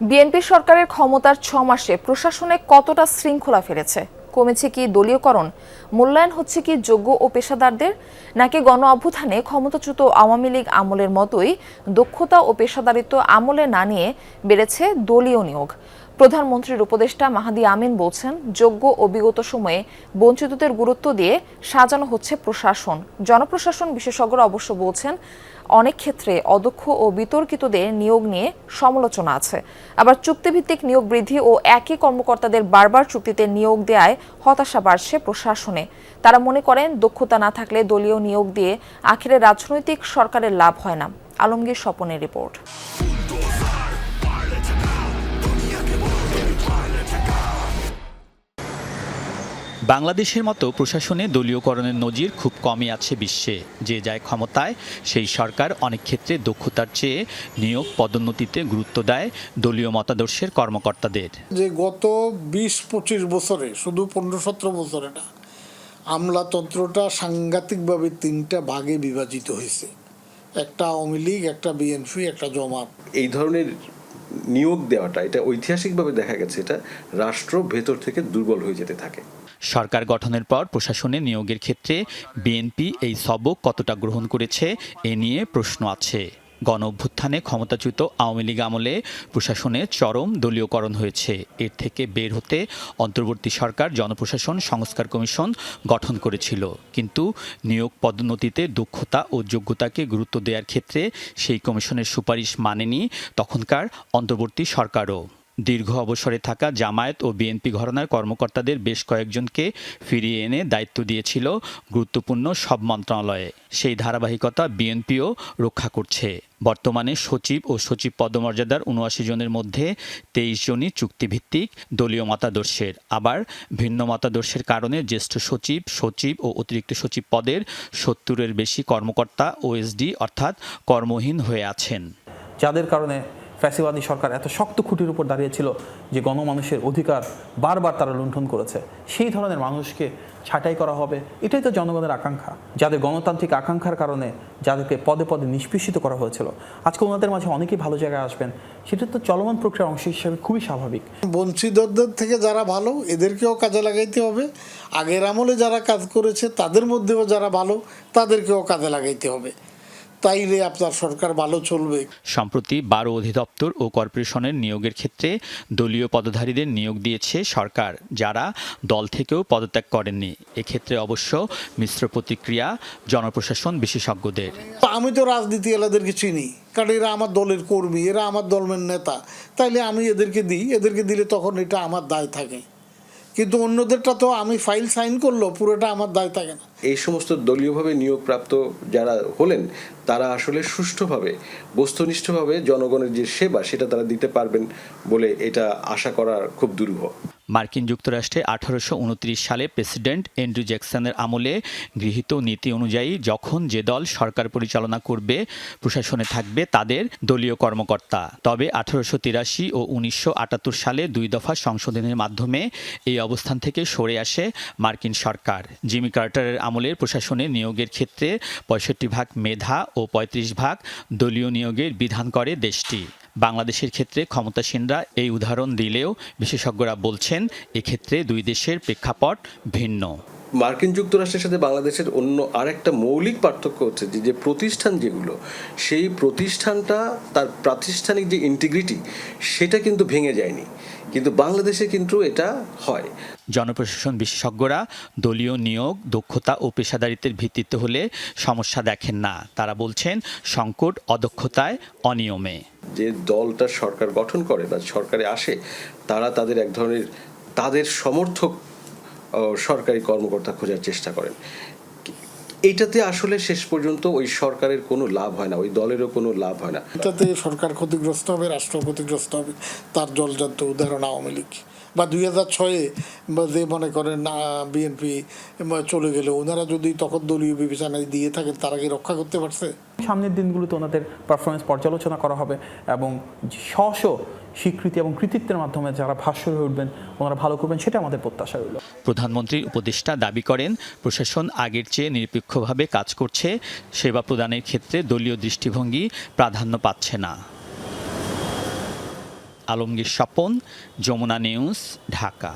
BNP সরকারের ক্ষমতার 6 মাসে প্রশাসনে কতটা শৃঙ্খলা ফিরেছে? কমেছে কি দলীয়করণ? মূল্যায়ন হচ্ছে কি যোগ্য ও পেশাদারদের, নাকি গণ অভ্যুত্থানে ক্ষমতাচ্যুত আওয়ামী লীগ আমলের মতোই দক্ষতা ও পেশাদারিত্ব আমলে না নিয়ে বেড়েছে দলীয় নিয়োগ? প্রধানমন্ত্রীর উপদেষ্টা মাহাদি আমিন বলছেন, যোগ্য ও বিগত সময়ে বঞ্চিতদের গুরুত্ব দিয়ে সাজানো হচ্ছে প্রশাসন। জনপ্রশাসন বিশেষজ্ঞরা অবশ্য বলছেন, অনেক ক্ষেত্রে অদক্ষ ও বিতর্কিতদের নিয়োগ নিয়ে সমালোচনা আছে। আবার চুক্তিভিত্তিক নিয়োগ বৃদ্ধি ও একই কর্মকর্তাদের বারবার চুক্তিতে নিয়োগ দেয়ায় হতাশা বাড়ছে প্রশাসনে। তারা মনে করেন, দক্ষতা না থাকলে দলীয় নিয়োগ দিয়ে আখেরে রাজনৈতিক সরকারের লাভ হয় না। আলমগীর স্বপনের রিপোর্ট। বাংলাদেশের মতো প্রশাসনে দলীয়করণের নজির খুব কমই আছে বিশ্বে। যে যায় ক্ষমতায় সেই সরকার অনেক ক্ষেত্রে দক্ষতার চেয়ে নিয়োগ পদোন্নতিতে গুরুত্ব দেয় দলীয় মতাদর্শের কর্মকর্তাদের। যে গত ২০-২৫ বছরে, শুধু ১৫-১৭ বছরে না, আমলাতন্ত্রটা সাংঘাতিকভাবে ৩টা ভাগে বিভাজিত হয়েছে। একটা আওয়ামী লীগ, একটা বিএনপি, একটা জামাত। এই ধরনের নিয়োগ দেওয়াটা, এটা ঐতিহাসিকভাবে দেখা গেছে, এটা রাষ্ট্র ভেতর থেকে দুর্বল হয়ে যেতে থাকে। সরকার গঠনের পর প্রশাসনে নিয়োগের ক্ষেত্রে বিএনপি এই সবক কতটা গ্রহণ করেছে এ নিয়ে প্রশ্ন আছে। গণ অভ্যুত্থানে ক্ষমতাচ্যুত আওয়ামী লীগ আমলে প্রশাসনে চরম দলীয়করণ হয়েছে। এর থেকে বের হতে অন্তর্বর্তী সরকার জনপ্রশাসন সংস্কার কমিশন গঠন করেছিল, কিন্তু নিয়োগ পদোন্নতিতে দক্ষতা ও যোগ্যতাকে গুরুত্ব দেওয়ার ক্ষেত্রে সেই কমিশনের সুপারিশ মানেনি তখনকার অন্তর্বর্তী সরকারও। দীর্ঘ অবসরে থাকা জামায়াত ও বিএনপি ঘরানার কর্মকর্তাদের বেশ কয়েকজনকে ফিরিয়ে এনে দায়িত্ব দিয়েছিল গুরুত্বপূর্ণ সব মন্ত্রণালয়ে। সেই ধারাবাহিকতা বিএনপিও রক্ষা করছে। বর্তমানে সচিব ও সচিব পদমর্যাদার ৭৯ জনের মধ্যে ২৩ জনই চুক্তিভিত্তিক দলীয় মতাদর্শের। আবার ভিন্ন মতাদর্শের কারণে জ্যেষ্ঠ সচিব, সচিব ও অতিরিক্ত সচিব পদের ৭০-এর বেশি কর্মকর্তা ওএসডি অর্থাৎ কর্মহীন হয়ে আছেন। যাদের কারণে ফ্যাসিবাদী সরকার এত শক্ত খুঁটির উপর দাঁড়িয়েছিল যে গণমানুষের অধিকার বারবার তারা লুণ্ঠন করেছে, সেই ধরনের মানুষকে ছাঁটাই করা হবে, এটাই তো জনগণের আকাঙ্ক্ষা। যাদের গণতান্ত্রিক আকাঙ্ক্ষার কারণে যাদেরকে পদে পদে নিষ্পেষিত করা হয়েছিল, আজকে ওনাদের মাঝে অনেকেই ভালো জায়গায় আসবেন, সেটা তো চলমান প্রক্রিয়ার অংশ হিসেবে খুবই স্বাভাবিক। বঞ্চিতদের থেকে যারা ভালো, এদেরকেও কাজে লাগাইতে হবে। আগের আমলে যারা কাজ করেছে তাদের মধ্যেও যারা ভালো, তাদেরকেও কাজে লাগাইতে হবে। তাইলে আপনার সরকার ভালো চলবে। সম্প্রতি ১২ অধিদপ্তর ও কর্পোরেশনের নিয়োগের ক্ষেত্রে দলীয় পদধারীদের নিয়োগ দিয়েছে সরকার, যারা দল থেকেও পদত্যাগ করেননি। এক্ষেত্রে অবশ্য মিশ্র প্রতিক্রিয়া জনপ্রশাসন বিশেষজ্ঞদের। আমি তো রাজনীতি এলাদেরকে চিনি, কারণ এরা আমার দলের কর্মী, এরা আমার দলের নেতা। তাইলে আমি এদেরকে দিই, এদেরকে দিলে তখন এটা আমার দায় থাকে। কিন্তু অন্যদেরটা তো আমি ফাইল সাইন করলো, পুরোটা আমার দায় থাকে না। এই সমস্ত দলীয়ভাবে নিয়োগপ্রাপ্ত যারা হলেন, তারা আসলে সুষ্ঠুভাবে, বস্তুনিষ্ঠভাবে জনগণের যে সেবা সেটা তারা দিতে পারবেন বলে এটা আশা করা খুব দুরূহ। মার্কিন যুক্তরাষ্ট্রে ১৮২৯ সালে প্রেসিডেন্ট অ্যান্ড্রু জ্যাকসনের আমলে গৃহীত নীতি অনুযায়ী যখন যে দল সরকার পরিচালনা করবে, প্রশাসনে থাকবে তাদের দলীয় কর্মকর্তা। তবে ১৮৮৩ ও ১৯৭৮ সালে ২ দফা সংশোধনের মাধ্যমে এই অবস্থান থেকে সরে আসে মার্কিন সরকার। জিমি কার্টারের আমলের প্রশাসনে নিয়োগের ক্ষেত্রে ৬৫% মেধা ও ৩৫% দলীয় নিয়োগের বিধান করে দেশটি। বাংলাদেশের ক্ষেত্রে ক্ষমতাসীনরা এই উদাহরণ দিলেও বিশেষজ্ঞরা বলছেন, এক্ষেত্রে দুই দেশের প্রেক্ষাপট ভিন্ন। মার্কিন যুক্তরাষ্ট্রের সাথে বাংলাদেশের অন্য আরেকটা মৌলিক পার্থক্য হচ্ছে যে প্রতিষ্ঠান যেগুলো, সেই প্রতিষ্ঠানটা তার প্রাতিষ্ঠানিক যে ইন্টিগ্রিটি সেটা কিন্তু ভেঙে যায়নি, কিন্তু বাংলাদেশে কিন্তু এটা হয়। জনপ্রশাসন বিশেষজ্ঞরা দলীয় নিয়োগ দক্ষতা ও পেশাদারিত্বের ভিত্তিতে হলে সমস্যা দেখেন না। তারা বলছেন, সংকট অদক্ষতায়, অনিয়মে। যে দলটা সরকার গঠন করে বা সরকারে আসে, তারা তাদের এক ধরনের তাদের সমর্থক সরকারি কর্মকর্তা খোঁজার চেষ্টা করেন। এইটাতে আসলে শেষ পর্যন্ত ওই সরকারের কোনো লাভ হয় না, ওই দলেরও কোনো লাভ হয় না। এটাতে সরকার ক্ষতিগ্রস্ত হবে, রাষ্ট্র ক্ষতিগ্রস্ত হবে। তার জলজান্ত উদাহরণ আওয়ামী লীগ, বা ২০০৬-এ যে মনে করেন বিএনপি চলে গেলে, ওনারা যদি তখন দলীয় বিবেচনায় দিয়ে থাকেন, তারা কি রক্ষা করতে পারছে? সামনের দিনগুলোতে ওনাদের পারফরমেন্স পর্যালোচনা করা হবে এবং স্ব স্বীকৃতি এবং কৃতিত্বের মাধ্যমে যারা ভাষ্য হয়ে উঠবেন, ওনারা ভালো করবেন, সেটা আমাদের প্রত্যাশা রইল। প্রধানমন্ত্রীর উপদেষ্টা দাবি করেন, প্রশাসন আগের চেয়ে নিরপেক্ষভাবে কাজ করছে, সেবা প্রদানের ক্ষেত্রে দলীয় দৃষ্টিভঙ্গি প্রাধান্য পাচ্ছে না। আলমগীর স্বপন, যমুনা নিউজ, ঢাকা।